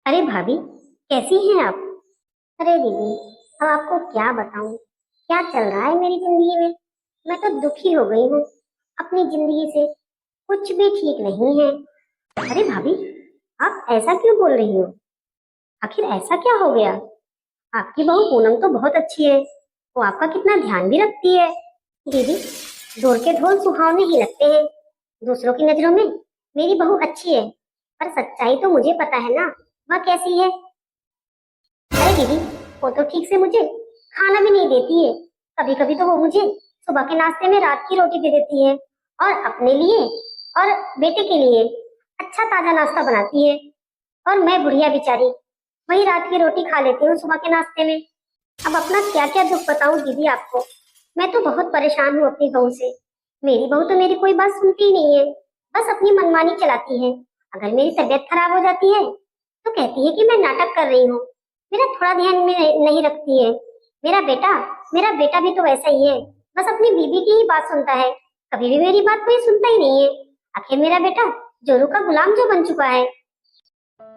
अरे भाभी, कैसी हैं आप? अरे दीदी, अब आपको क्या बताऊं, क्या चल रहा है मेरी जिंदगी में। मैं तो दुखी हो गई हूँ अपनी जिंदगी से। कुछ भी ठीक नहीं है। अरे भाभी, आप ऐसा क्यों बोल रही हो? आखिर ऐसा क्या हो गया? आपकी बहू पूनम तो बहुत अच्छी है, वो आपका कितना ध्यान भी रखती है। दीदी, दूर के ढोल सुहावने ही लगते हैं। दूसरों की नजरों में मेरी बहू अच्छी है, पर सच्चाई तो मुझे पता है ना, वह कैसी है। अरे दीदी, वो तो ठीक से मुझे खाना भी नहीं देती है। कभी कभी तो वो मुझे सुबह के नाश्ते में रात की रोटी दे देती है, और अपने लिए और बेटे के लिए अच्छा ताजा नाश्ता बनाती है। और मैं बुढ़िया बेचारी वही रात की रोटी खा लेती हूँ सुबह के नाश्ते में। अब अपना क्या क्या दुख बताऊं दीदी आपको। मैं तो बहुत परेशान हूँ अपनी बहू से। मेरी बहू तो मेरी कोई बात सुनती ही नहीं है, बस अपनी मनमानी चलाती है। अगर मेरी तबीयत खराब हो जाती है तो कहती है कि मैं नाटक कर रही हूँ, मेरा थोड़ा ध्यान में नहीं रखती है। मेरा बेटा मेरा बेटा भी तो वैसा ही है, बस अपनी बीबी की ही बात सुनता है। कभी भी मेरी बात कोई सुनता ही नहीं है। आखिर मेरा बेटा जोरू का गुलाम जो बन चुका है।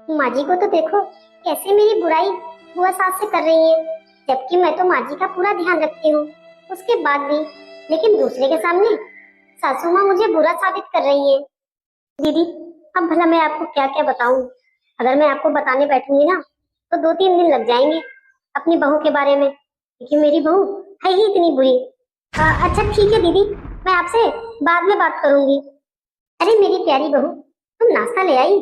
माँ जी को तो देखो कैसे मेरी बुराई बुआ सास से कर रही है, जबकि मैं तो माँ जी का पूरा ध्यान रखती हूँ उसके बाद भी। लेकिन दूसरे के सामने सासू माँ मुझे बुरा साबित कर रही है। दीदी, अब भला मैं आपको क्या क्या बताऊं। अगर मैं आपको बताने बैठूंगी ना तो 2-3 दिन लग जाएंगे अपनी बहू के बारे में, क्योंकि मेरी बहू है ही इतनी बुरी। अच्छा ठीक है दीदी, मैं आपसे बाद में बात करूंगी। अरे मेरी प्यारी बहू, तुम नाश्ता ले आई?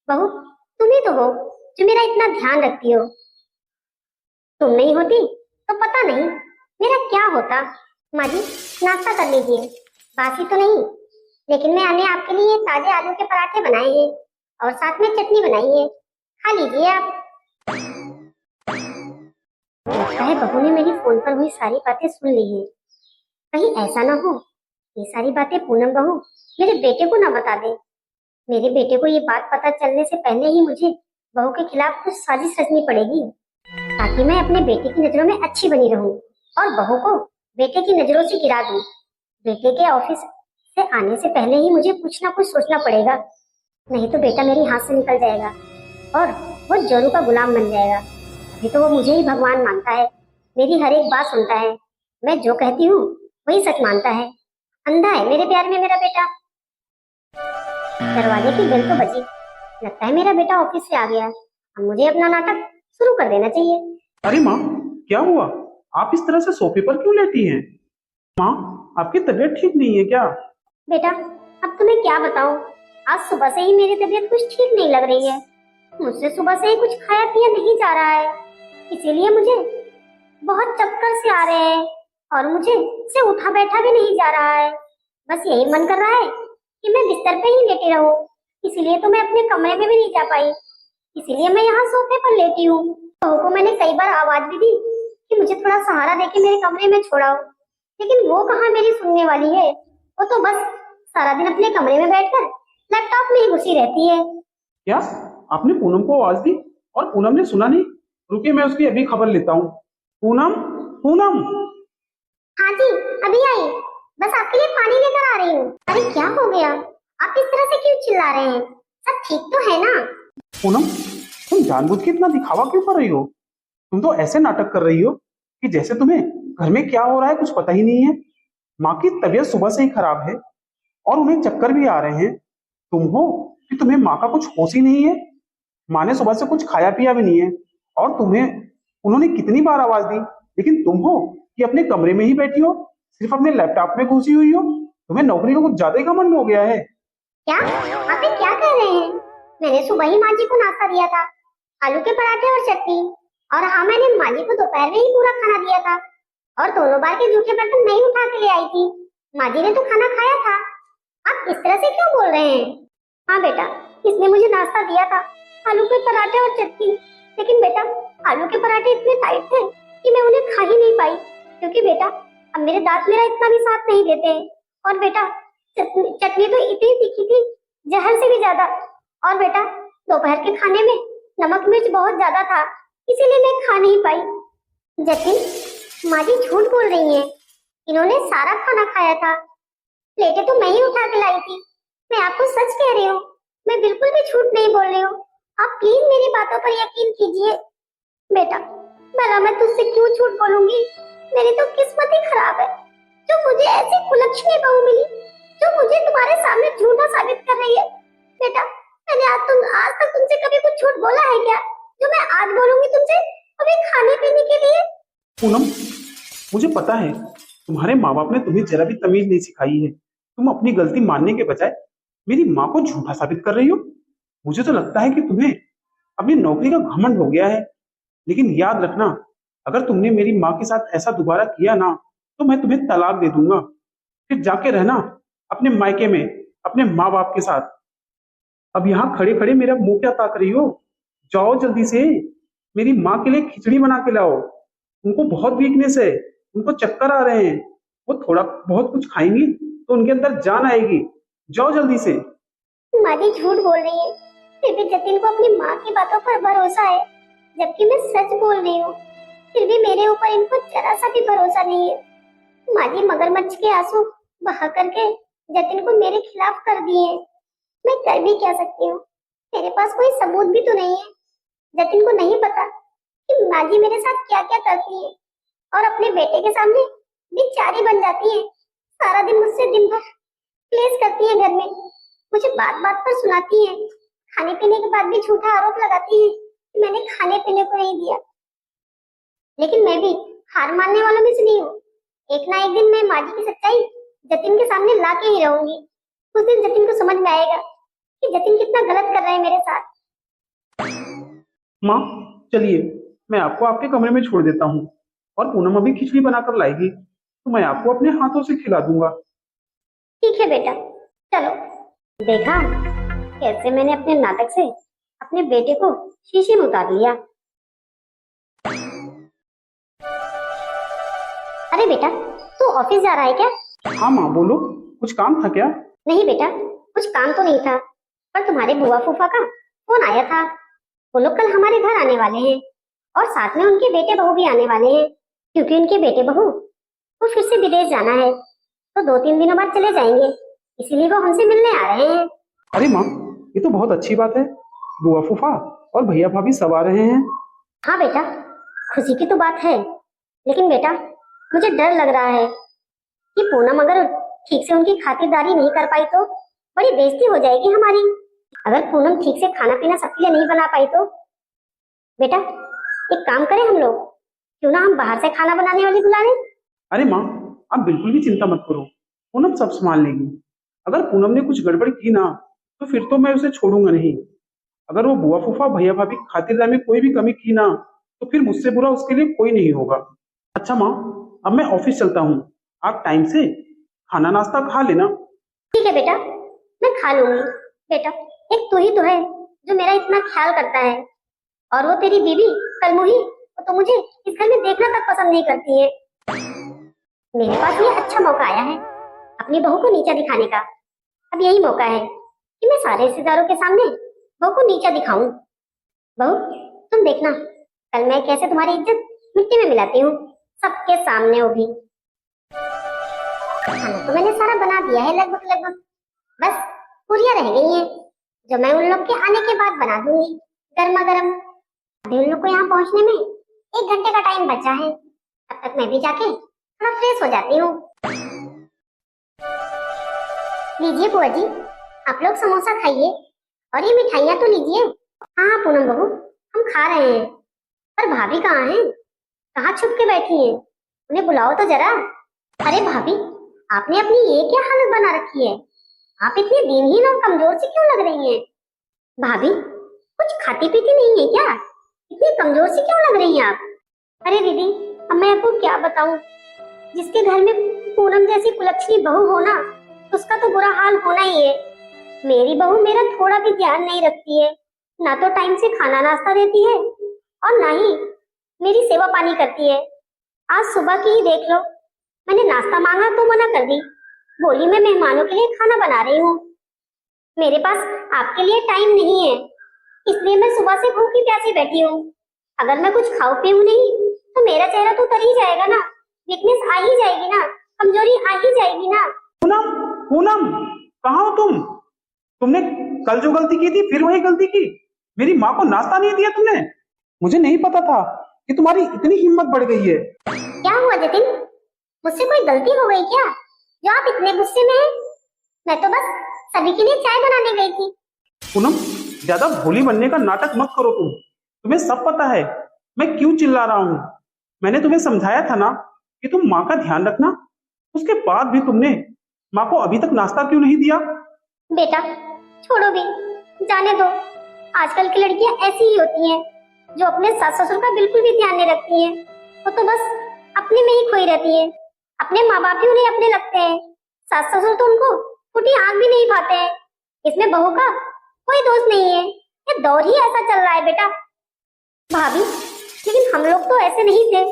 बहू, तुम ही तो हो जो मेरा इतना ध्यान रखती हो। तुम नहीं होती तो पता नहीं मेरा क्या होता। माँ जी, नाश्ता कर लीजिए। बासी तो नहीं, लेकिन मैंने आपके लिए ताजे आलू के पराठे बनाए हैं और साथ में चटनी बनाई है, खा लीजिए आप। लगता है बहू ने मेरी फोन पर हुई सारी बातें सुन ली है। कहीं ऐसा ना हो ये सारी बातें पूनम बहू मेरे बेटे को ना बता दे। मेरे बेटे को ये बात पता चलने से पहले ही मुझे बहू के खिलाफ कुछ साजिश रचनी पड़ेगी, ताकि मैं अपने बेटे की नजरों में अच्छी बनी रहूं और बहू को बेटे की नजरों से गिरा दूं। बेटे के ऑफिस से आने से पहले ही मुझे कुछ ना कुछ सोचना पड़ेगा, नहीं तो बेटा मेरी हाथ से निकल जाएगा और वो जोरू का गुलाम बन जाएगा। अभी तो वो मुझे ही भगवान मानता है, मेरी हर एक बात सुनता है, मैं जो कहती हूँ वही सच मानता है। अंधा है मेरे प्यार में मेरा बेटा। दरवाजे की बेल तो बजी। लगता है मेरा बेटा ऑफिस से आ गया। अब मुझे अपना नाटक शुरू कर देना चाहिए। अरे माँ, क्या हुआ? आप इस तरह से सोफे पर क्यों लेटी हैं? माँ, आपकी तबीयत ठीक नहीं है क्या? बेटा, अब तुम्हें क्या बताऊं, आज सुबह से ही मेरी तबीयत कुछ ठीक नहीं लग रही है। मुझसे सुबह से ही कुछ खाया पिया नहीं जा रहा है, इसीलिए मुझे बहुत चक्कर से आ रहे हैं और मुझे से उठा बैठा भी नहीं जा रहा है। बस यही मन कर रहा है कि मैं बिस्तर पे ही लेटी रहूं। इसीलिए तो मैं अपने कमरे में भी नहीं जा पाई, इसीलिए मैं यहाँ सोफे पर लेटी हूँ। बहू को मैंने कई बार आवाज भी दी कि मुझे थोड़ा सहारा देके मेरे कमरे में छोड़ाओ, लेकिन वो कहाँ मेरी सुनने वाली है। वो तो बस सारा दिन अपने कमरे में बैठकर लैपटॉप में ही घुसी रहती है। क्या आपने पूनम को आवाज दी और पूनम ने सुना नहीं? रुकिए, मैं उसकी अभी खबर लेता हूँ। पूनम, पूनम। हाँ जी, अभी आई। बस आपके लिए पानी लेकर आ रही हूँ। अरे क्या हो गया, आप इस तरह से क्यों चिल्ला रहे हैं? सब ठीक तो है ना? पूनम, तुम जानबूझ के इतना दिखावा क्यों कर रही हो? तुम तो ऐसे नाटक कर रही हो कि जैसे तुम्हें घर में क्या हो रहा है कुछ पता ही नहीं है। माँ की तबीयत सुबह से ही खराब है और उन्हें चक्कर भी आ रहे हैं। तुम हो कि तुम्हें माँ का कुछ होश ही नहीं है। माँ ने सुबह से कुछ खाया पिया भी नहीं है और तुम्हें उन्होंने कितनी बार आवाज दी, लेकिन तुम हो कि अपने कमरे में ही बैठी हो, सिर्फ अपने लैपटॉप में घुसी हुई हो। तुम्हें नौकरी का कुछ ज्यादा ही घमंड हो गया है। क्या आप ये क्या कह रहे हैं? मैंने सुबह ही माँ जी को नाश्ता दिया था, आलू के पराठे और चटनी। और हाँ, मैंने माँ जी को दोपहर में ही पूरा खाना दिया था और दोनों बार के जूठे बर्तन नहीं उठा के ले आई थी। माँ जी ने तो खाना खाया था। आप इस तरह से क्यों बोल रहे हैं? हाँ बेटा, इसने मुझे नाश्ता दिया था, आलू के पराठे और चटनी। लेकिन बेटा, आलू के पराठे इतने टाइट थे कि मैं उन्हें खा ही नहीं पाई, क्योंकि बेटा अब मेरे दांत मेरा इतना भी साथ नहीं देते हैं। और बेटा चटनी तो इतनी तीखी थी, जहर से भी ज्यादा। और बेटा दोपहर के खाने में नमक मिर्च बहुत ज्यादा था, इसीलिए मैं खा नहीं पाई। जतिन, माँ जी झूठ बोल रही हैं, इन्होंने सारा खाना खाया था। प्लेटें तो मैं ही उठा के लाई थी। मैं आपको सच कह रही हूँ, मैं बिल्कुल भी झूठ नहीं बोल रही हूँ। आप प्लीज मेरी बातों पर यकीन कीजिए। बेटा, भला मैं तुझसे क्यों झूठ बोलूंगी? मेरी तो किस्मत ही खराब है जो मुझे ऐसी कुलक्षणी बहू मिली जो मुझे तुम्हारे सामने झूठा साबित कर रही है। बेटा, मैंने आज तक तुमसे कभी कुछ झूठ बोला है क्या जो मैं आज बोलूंगी तुमसे, अभी खाने पीने के लिए? पूनम, मुझे पता है तुम्हारे माँ बाप ने तुम्हें जरा भी तमीज नहीं सिखाई है। तुम अपनी गलती मानने के बजाय मेरी माँ को झूठा साबित कर रही हो। मुझे तो लगता है कि तुम्हें अपनी नौकरी का घमंड हो गया है। लेकिन याद रखना, अगर तुमने मेरी माँ के साथ ऐसा दोबारा किया ना, तो मैं तुम्हें तलाक दे दूंगा। फिर जाके रहना अपने मायके में अपने माँ बाप के साथ। अब यहाँ खड़े खड़े मेरा मुंह क्या ताक रही हो? जाओ जल्दी से, मेरी माँ के लिए खिचड़ी बना के लाओ। उनको बहुत वीकनेस है, उनको चक्कर आ रहे हैं। वो थोड़ा बहुत कुछ खाएंगी तो उनके अंदर जान आएगी। जाओ जल्दी से। माँ जी झूठ बोल रही है, फिर भी जतिन को अपनी माँ की बातों पर भरोसा है, जबकि मैं सच बोल रही हूँ। फिर भी मेरे ऊपर इनको जरा सा भी भरोसा नहीं है। माँ जी मगरमच्छ के आंसू बहा करके जतिन को मेरे खिलाफ कर दिए। मैं कर भी क्या सकती हूँ? मेरे पास कोई सबूत भी तो नहीं है। जतिन को नहीं पता कि माँ जी मेरे साथ क्या क्या करती है और अपने बेटे के सामने बेचारी बन जाती है। सारा दिन मुझसे दिन भर क्लेश करती है घर में, मुझे बात बात पर सुनाती है। खाने पीने के बाद भी झूठा आरोप लगाती है कि मैंने खाने पीने को नहीं दिया। लेकिन मैं भी हार मानने वालों में से नहीं हूँ। एक ना एक दिन मैं माँ जी की सच्चाई जतिन के सामने ला के ही रहूंगी। उस दिन जतिन को समझ में आएगा कि जतिन कितना गलत कर रहा है मेरे साथ। माँ, चलिए मैं आपको आपके कमरे में छोड़ देता हूँ, और पूनम अभी खिचड़ी बनाकर लाएगी तो मैं आपको अपने हाथों से खिला दूंगा। ठीक है बेटा, चलो। देखा कैसे मैंने अपने नाटक से अपने बेटे को शीशे में उतार लिया। अरे बेटा, तू ऑफिस जा रहा है क्या? हाँ माँ, बोलो, कुछ काम था क्या? नहीं बेटा, कुछ काम तो नहीं था, पर तुम्हारे बुआ फूफा का फोन आया था। वो लोग कल हमारे घर आने वाले हैं और साथ में उनके बेटे बहू भी आने वाले हैं, क्योंकि उनके बेटे बहू को फिर से विदेश जाना है, तो 2-3 दिनों बाद चले जाएंगे, इसीलिए वो हमसे मिलने आ रहे हैं। अरे माँ, ये तो बहुत अच्छी बात है। बुआ फूफा और भैया भाभी सब आ रहे हैं। हाँ बेटा, खुशी की तो बात है, लेकिन बेटा मुझे डर लग रहा है कि पूनम अगर ठीक से उनकी खातिरदारी नहीं कर पाई तो बड़ी बेइज्जती हो जाएगी हमारी। अगर पूनम ठीक से खाना पीना सबके लिए नहीं बना पाई तो बेटा एक काम करें हम लोग, क्यों ना हम बाहर से खाना बनाने वाली बुला लें? अरे माँ, आप बिल्कुल भी चिंता मत करो, पूनम सब संभाल लेगी। अगर पूनम ने कुछ गड़बड़ की ना, तो फिर तो मैं उसे छोड़ूंगा नहीं। अगर वो बुआ फूफा भैया भाभी की खातिरदारी में कोई भी कमी की ना, तो फिर मुझसे बुरा उसके लिए कोई नहीं होगा। अच्छा माँ, अब मैं ऑफिस चलता हूँ, आप टाइम से खाना नाश्ता खा लेना। ठीक है बेटा, मैं खा लूंगी। बेटा एक तू ही तो है जो मेरा इतना ख्याल करता है, और वो तेरी बीवी कलमुही, वो तो मुझे इस घर में देखना तक पसंद नहीं करती है। मेरे पास ये अच्छा मौका आया है अपनी बहू को नीचा दिखाने का। अब यही मौका है कि मैं सारे रिश्तेदारों के सामने बहू को नीचा दिखाऊं। बहू तुम देखना, कल मैं कैसे तुम्हारी इज्जत मिट्टी में मिलाती हूँ, सबके सामने। वो भी खाना तो मैंने सारा बना दिया है लगभग, बस पूरियां रह गई हैं जो मैं उन लोग के आने के बाद बना दूंगी गर्मा गर्म। अभी उन लोग को यहाँ पहुँचने में 1 घंटे का टाइम बचा है, तब तक मैं भी जाके थोड़ा फ्रेश हो जाती हूँ। लीजिए बुआ जी, आप लोग समोसा खाइए और ये मिठाइयाँ तो लीजिए। हाँ पूनम बहू, हम खा रहे हैं। पर भाभी कहाँ हैं? कहाँ छुप के बैठी हैं? उन्हें बुलाओ तो जरा। अरे भाभी, आपने अपनी ये क्या हालत बना रखी है? आप इतनी दिनहीन और कमजोर सी क्यों लग रही हैं? भाभी कुछ खाती पीती नहीं है क्या? इतनी कमजोर सी क्यों लग रही हैं आप? अरे दीदी, अब मैं आपको क्या बताऊं, जिसके घर में पूनम जैसी कुलक्षणी बहू हो ना, उसका तो बुरा हाल होना ही है। मेरी बहू मेरा थोड़ा भी ध्यान नहीं रखती है, ना तो टाइम से खाना नाश्ता देती है और ना ही मेरी सेवा पानी करती है। आज सुबह की ही देख लो, मैंने नाश्ता मांगा तो मना कर दी, बोली मैं मेहमानों के लिए खाना बना रही हूँ, मेरे पास आपके लिए टाइम नहीं है, इसलिए मैं सुबह से भूखी प्यासी बैठी हूँ। अगर मैं कुछ खाऊं पीऊं नहीं तो मेरा चेहरा तो उतर ही जाएगा ना, वीकनेस आ ही जाएगी ना, कमजोरी आ ही जाएगी ना। पूनम, पूनम, कहाँ हो तुम? तुमने कल जो गलती की थी फिर वही गलती की। मेरी माँ को नाश्ता नहीं दिया तुमने? मुझे नहीं पता था कि तुम्हारी इतनी हिम्मत बढ़ गई है। क्या हुआ जतिन? मुझसे कोई गलती हो गई क्या जो आप इतने गुस्से में हैं? मैं तो बस सभी के लिए चाय बनाने गई थी। पूनम, ज्यादा भोली बनने का नाटक मत करो तुम। तुम्हें सब पता है मैं क्यों चिल्ला रहा हूँ। मैंने तुम्हें समझाया था ना कि तुम माँ का ध्यान रखना। उसके बाद भी तुमने माँ को अभी तक नाश्ता क्यों नहीं दिया? बेटा छोड़ो भी, जाने दो। आजकल की लड़कियां ऐसी ही होती हैं जो अपने सास ससुर का बिल्कुल भी ध्यान नहीं रखती हैं। वो तो बस अपने में ही खोई रहती हैं। अपने माँ बाप ही उन्हें अपने लगते हैं, सास ससुर तो उनको फूटी आंख भी नहीं पाते हैं। इसमें बहू का कोई दोष नहीं है, ये दौर ही ऐसा चल रहा है बेटा। भाभी, लेकिन हम लोग तो ऐसे नहीं थे।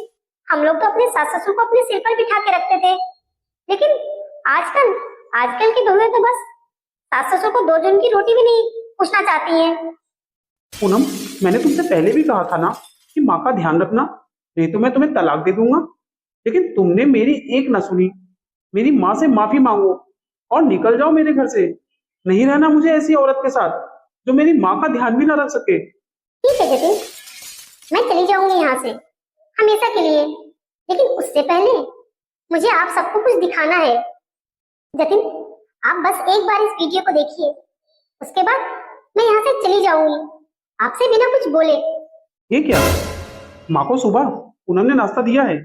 हम लोग तो अपने सास ससुर को अपने सिर पर बिठा के रखते थे। लेकिन आजकल आजकल की बहुएं तो बस सास ससुर को दो जन की रोटी भी नहीं पूछना चाहती हैं। पूनम, मैंने तुमसे पहले भी कहा था ना कि माँ का ध्यान रखना, नहीं तो मैं तुम्हें तलाक दे दूंगा। लेकिन तुमने मेरी एक ना सुनी। मेरी माँ से माफी मांगो और निकल जाओ मेरे घर से। नहीं रहना मुझे ऐसी औरत के साथ जो मेरी माँ का ध्यान भी ना रख सके। ठीक है जतिन, मैं चली जाऊंगी यहाँ से हमेशा के लिए। लेकिन उससे पहले मुझे आप सबको कुछ दिखाना है। जतिन, आप बस एक बार इस वीडियो को देखिए, उसके बाद मैं यहाँ से चली जाऊंगी आपसे बिना कुछ बोले। ये क्या? माँ को सुबह पूनम ने नाश्ता दिया है,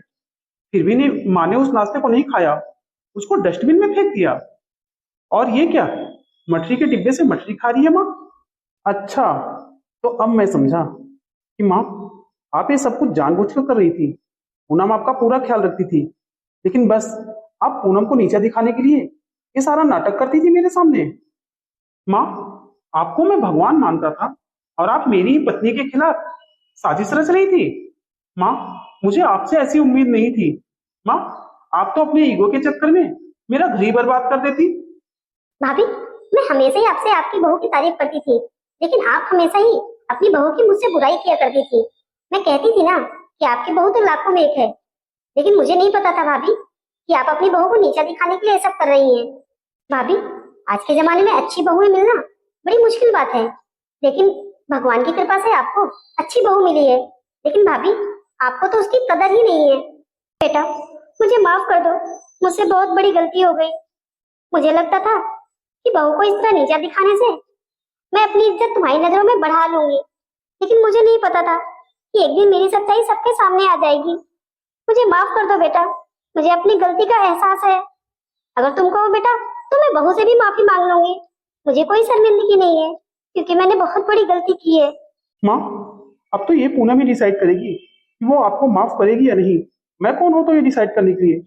फिर भी नहीं, माँ ने उस नाश्ते को नहीं खाया, उसको डस्टबिन में फेंक दिया। और ये क्या, मठरी के डिब्बे से मठरी खा रही है माँ? अच्छा, तो अब मैं समझा कि माँ, आप ये सब कुछ जानबूझकर कर रही थी। पूनम आपका पूरा ख्याल रखती थी, लेकिन बस आप पूनम को नीचा दिखाने के लिए ये सारा नाटक करती थी मेरे सामने। माँ, आपको मैं भगवान मानता था और आप मेरी ही पत्नी के खिलाफ साजिश रच रही थी। माँ, मुझे आपसे ऐसी उम्मीद नहीं थी। माँ, आप तो अपने ईगो के चक्कर में मेरा घर ही बर्बाद कर देती। भाभी, मैं हमेशा ही आपसे आपकी बहू की तारीफ करती थी, लेकिन आप हमेशा ही अपनी बहू की मुझसे बुराई किया करती थी। मैं कहती थी ना कि आपकी बहू तो लाखों में एक है, लेकिन मुझे नहीं पता था भाभी कि आप अपनी बहू को नीचा दिखाने के लिए सब कर रही हैं। भाभी, आज के जमाने में अच्छी बहुएं मिलना बड़ी मुश्किल बात है, लेकिन भगवान की कृपा से आपको अच्छी बहू मिली है। लेकिन भाभी, आपको तो उसकी कदर ही नहीं है। बेटा, मुझे माफ कर दो, मुझसे बहुत बड़ी गलती हो गई। मुझे लगता था कि बहू को इस तरह नीचा दिखाने से मैं अपनी इज्जत तुम्हारी नजरों में बढ़ा लूंगी, लेकिन मुझे नहीं पता था कि एक दिन मेरी सच्चाई सबके सामने आ जाएगी। मुझे माफ कर दो बेटा, मुझे अपनी गलती का एहसास है। अगर तुम कहो बेटा तो मैं बहू से भी माफी मांग लूंगी। मुझे कोई शर्मिंदगी नहीं है, क्योंकि मैंने बहुत बड़ी गलती की है। माँ, अब तो ये पूनम ही डिसाइड करेगी कि वो आपको माफ करेगी या नहीं। मैं कौन हूं तो ये डिसाइड करने के लिए?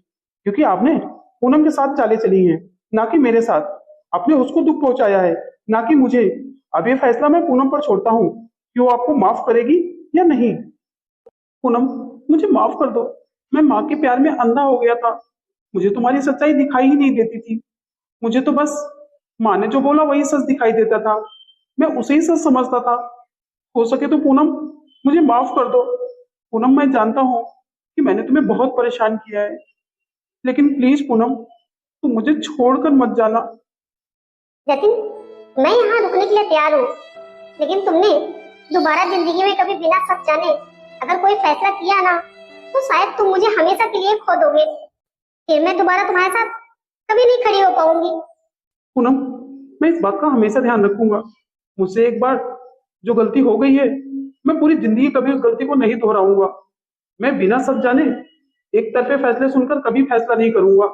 क्योंकि आपने पूनम के साथ चालें चली हैं, ना कि मेरे साथ। आपने उसको दुख पहुंचाया है, ना कि मुझे। अब ये फैसला मैं पूनम पर छोड़ता हूँ कि वो आपको माफ करेगी या नहीं। पूनम, मुझे माफ कर दो। मैं माँ के प्यार में अंधा हो गया था। मुझे तुम्हारी सच्चाई दिखाई ही नहीं देती थी। मुझे तो बस माँ ने जो बोला वही सच दिखाई देता था। मैं उसे ही सच समझता था। हो सके तो पूनम, मुझे माफ कर दो। पूनम, मैं जानता हूँ कि मैंने तुम्हें बहुत परेशान किया है, लेकिन प्लीज पूनम, तुम मुझे छोड़कर मत जाना। जतिन, मैं यहाँ रुकने के लिए तैयार हूँ, लेकिन तुमने दोबारा जिंदगी में कभी बिना सच जाने अगर कोई फैसला किया ना, तो शायद तुम मुझे हमेशा के लिए खो दोगे। फिर मैं दोबारा तुम्हारे साथ कभी नहीं खड़ी हो पाऊंगी। पूनम, मैं इस बात का हमेशा ध्यान रखूंगा। मुझसे एक बार जो गलती हो गई है, मैं पूरी जिंदगी कभी उस गलती को नहीं दोहराऊंगा। मैं बिना सच जाने एक तरफे फैसले सुनकर कभी फैसला नहीं करूंगा।